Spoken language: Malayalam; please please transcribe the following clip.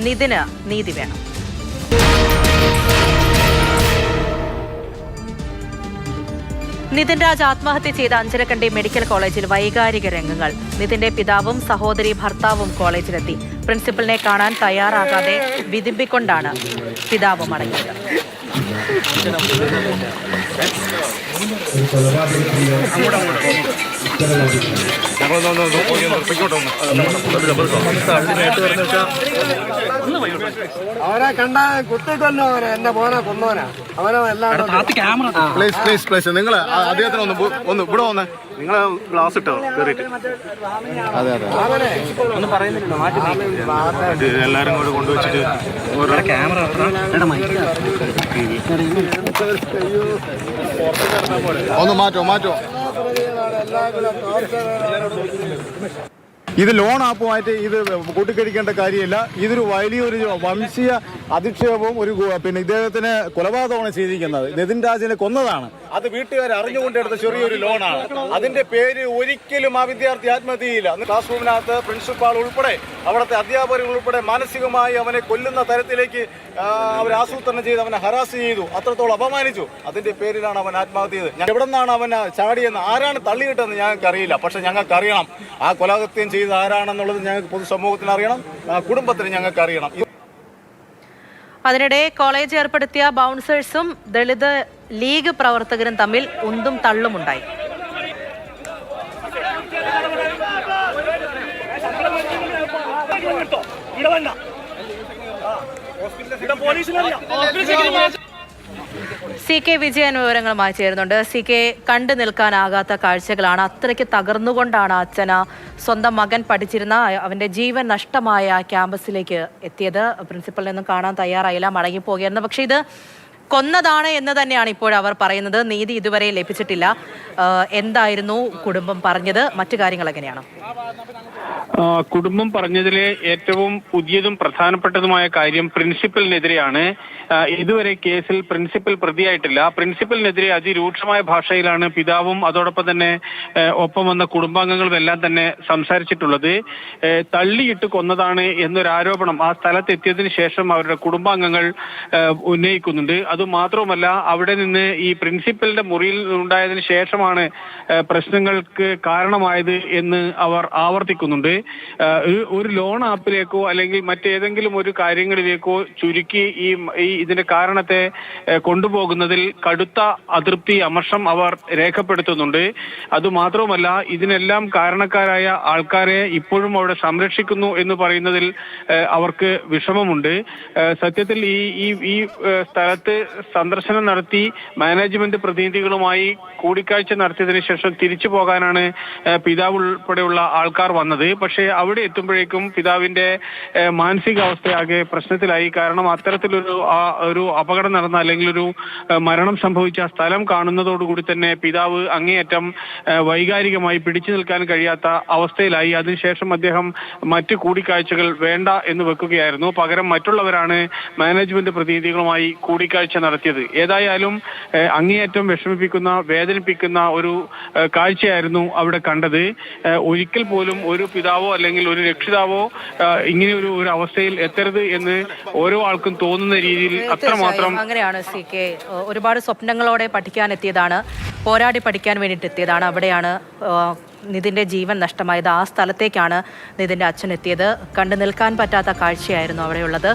നിതിന് നീതി വേണം. നിതിൻ രാജ് ആത്മഹത്യ ചെയ്ത അഞ്ചരക്കണ്ടി മെഡിക്കൽ കോളേജിൽ വൈകാരിക രംഗങ്ങൾ. നിതിന്റെ പിതാവും സഹോദരി ഭർത്താവും കോളേജിലെത്തി. പ്രിൻസിപ്പലിനെ കാണാൻ തയ്യാറാകാതെ വിതുമ്പിക്കൊണ്ടാണ് പിതാവ് മടങ്ങിയത്. അവരെ കണ്ട കുത്തിക്കൊല്ലോ അവരെ എന്റെ മോനെ കൊന്നോനാ അവനെ പ്ലീസ് നിങ്ങൾ അദ്ദേഹത്തിന് ഒന്ന് ഇവിടെ വന്ന് നിങ്ങൾ ഗ്ലാസ് ഇട്ടോ കയറിയിട്ട് ഒന്നും പറയുന്നില്ല. എല്ലാരും കൂടെ കൊണ്ടുവച്ചിട്ട് ക്യാമറ ഒന്ന് മാറ്റോ ഇത് ലോൺ ആപ്പുമായിട്ട് ഇത് കൂട്ടിക്കഴിക്കേണ്ട കാര്യമില്ല. ഇതൊരു വലിയൊരു വംശീയ അധിക്ഷേപവും പിന്നെ ഇദ്ദേഹത്തിന് കൊലപാതകമാണ് ചെയ്തിരിക്കുന്നത്. നിതിൻ രാജിനെ കൊന്നതാണ്. അത് വീട്ടുകാർ അറിഞ്ഞുകൊണ്ടെടുത്ത ചെറിയൊരു ലോണാണ്. അതിന്റെ പേര് ഒരിക്കലും ആ വിദ്യാർത്ഥി ആത്മഹത്യ ചെയ്യില്ല. ക്ലാസ് റൂമിനകത്ത് പ്രിൻസിപ്പാൾ ഉൾപ്പെടെ അവിടുത്തെ അധ്യാപകർ ഉൾപ്പെടെ മാനസികമായി അവനെ കൊല്ലുന്ന തരത്തിലേക്ക് അവർ ആസൂത്രണം ചെയ്ത് അവനെ ഹറാസ് ചെയ്തു, അത്രത്തോളം അപമാനിച്ചു. അതിന്റെ പേരിലാണ് അവൻ ആത്മഹത്യ ചെയ്തത്. എവിടെ നിന്നാണ് അവൻ ചാടിയെന്ന്, ആരാണ് തള്ളിയിട്ടെന്ന് ഞങ്ങൾക്ക് അറിയില്ല. പക്ഷെ ഞങ്ങൾക്ക് അറിയണം ആ കൊലകൃത്യം ചെയ്ത് ആരാണെന്നുള്ളത് ഞങ്ങൾക്ക് പൊതുസമൂഹത്തിന് അറിയണം, കുടുംബത്തിന് ഞങ്ങൾക്ക് അറിയണം. അതിനിടെ കോളേജ് ഏർപ്പെടുത്തിയ ബൗൺസേഴ്സും ദളിത് ലീഗ് പ്രവർത്തകരും തമ്മിൽ ഉന്തും തള്ളുമുണ്ടായി. സി കെ വിജയൻ വിവരങ്ങളുമായി ചേരുന്നുണ്ട്. സി കെ, കണ്ടു നിൽക്കാനാകാത്ത കാഴ്ചകളാണ്. അത്രയ്ക്ക് തകർന്നുകൊണ്ടാണ് അച്ഛന സ്വന്തം മകൻ പഠിച്ചിരുന്ന അവന്റെ ജീവൻ നഷ്ടമായ ക്യാമ്പസിലേക്ക് എത്തിയത്. പ്രിൻസിപ്പലിനൊന്നും കാണാൻ തയ്യാറായില്ല, മടങ്ങിപ്പോകുകയായിരുന്നു. പക്ഷെ ഇത് കൊന്നതാണ് എന്ന് തന്നെയാണ് ഇപ്പോൾ അവർ പറയുന്നത്. നീതി ഇതുവരെ ലഭിച്ചിട്ടില്ല. എന്തായിരുന്നു കുടുംബം പറഞ്ഞത്? മറ്റു കാര്യങ്ങൾ എങ്ങനെയാണ്? കുടുംബം പറഞ്ഞതിലെ ഏറ്റവും പുതിയതും പ്രധാനപ്പെട്ടതുമായ കാര്യം പ്രിൻസിപ്പലിനെതിരെയാണ്. ഇതുവരെ കേസിൽ പ്രിൻസിപ്പൽ പ്രതിയായിട്ടില്ല. പ്രിൻസിപ്പലിനെതിരെ അതിരൂക്ഷമായ ഭാഷയിലാണ് പിതാവും അതോടൊപ്പം തന്നെ ഒപ്പം വന്ന കുടുംബാംഗങ്ങളും എല്ലാം തന്നെ സംസാരിച്ചിട്ടുള്ളത്. തള്ളിയിട്ട് കൊന്നതാണ് എന്നൊരാരോപണം ആ സ്ഥലത്തെത്തിയതിനു ശേഷം അവരുടെ കുടുംബാംഗങ്ങൾ ഉന്നയിക്കുന്നുണ്ട്. അതുമാത്രവുമല്ല, അവിടെ നിന്ന് ഈ പ്രിൻസിപ്പലിന്റെ മുറിയിൽ ഉണ്ടായതിനു ശേഷമാണ് പ്രശ്നങ്ങൾക്ക് കാരണമായത് എന്ന് അവർ ആവർത്തിക്കുന്നുണ്ട്. ഒരു ലോൺ ആപ്പിലേക്കോ അല്ലെങ്കിൽ മറ്റേതെങ്കിലും ഒരു കാര്യങ്ങളിലേക്കോ ചുരുക്കി ഈ ഇതിന്റെ കാരണത്തെ കൊണ്ടുപോകുന്നതിൽ കടുത്ത അതൃപ്തി, അമർഷം അവർ രേഖപ്പെടുത്തുന്നുണ്ട്. അതുമാത്രവുമല്ല, ഇതിനെല്ലാം കാരണക്കാരായ ആൾക്കാരെ ഇപ്പോഴും അവിടെ സംരക്ഷിക്കുന്നു എന്ന് പറയുന്നതിൽ അവർക്ക് വിഷമമുണ്ട്. സത്യത്തിൽ ഈ സ്ഥലത്ത് സന്ദർശനം നടത്തി മാനേജ്മെന്റ് പ്രതിനിധികളുമായി കൂടിക്കാഴ്ച നടത്തിയതിനു ശേഷം തിരിച്ചു പോകാനാണ് പിതാവ് ഉൾപ്പെടെയുള്ള ആൾക്കാർ വന്നത്. പക്ഷേ അവിടെ എത്തുമ്പോഴേക്കും പിതാവിന്റെ മാനസികാവസ്ഥയാകെ പ്രശ്നത്തിലായി. കാരണം അത്തരത്തിലൊരു അപകടം നടന്ന അല്ലെങ്കിൽ ഒരു മരണം സംഭവിച്ച സ്ഥലം കാണുന്നതോടുകൂടി തന്നെ പിതാവ് അങ്ങേയറ്റം വൈകാരികമായി പിടിച്ചു നിൽക്കാൻ കഴിയാത്ത അവസ്ഥയിലായി. അതിനുശേഷം അദ്ദേഹം മറ്റ് കൂടിക്കാഴ്ചകൾ വേണ്ട എന്ന് വെക്കുകയായിരുന്നു. പകരം മറ്റുള്ളവരാണ് മാനേജ്മെന്റ് പ്രതിനിധികളുമായി കൂടിക്കാഴ്ച നടത്തിയത്. ഏതായാലും അങ്ങേയറ്റം വിഷമിപ്പിക്കുന്ന, വേദനിപ്പിക്കുന്ന ഒരു കാഴ്ചയായിരുന്നു അവിടെ കണ്ടത്. ഒരിക്കൽ പോലും ഒരു പിതാവോ അല്ലെങ്കിൽ ഒരു രക്ഷിതാവോ ഇങ്ങനെ ഒരു അവസ്ഥയിൽ എത്തരുത് എന്ന് ഓരോ ആൾക്കും തോന്നുന്ന രീതിയിൽ അത്രമാത്രം. അങ്ങനെയാണ് സി കെ. ഒരുപാട് സ്വപ്നങ്ങളോടെ പഠിക്കാൻ എത്തിയതാണ്, പോരാടി പഠിക്കാൻ വേണ്ടിയിട്ട് എത്തിയതാണ്. അവിടെയാണ് നിതിന്റെ ജീവൻ നഷ്ടമായത്. ആ സ്ഥലത്തേക്കാണ് നിതിന്റെ അച്ഛൻ എത്തിയത്. കണ്ടു നിൽക്കാൻ പറ്റാത്ത കാഴ്ചയായിരുന്നു അവിടെയുള്ളത്.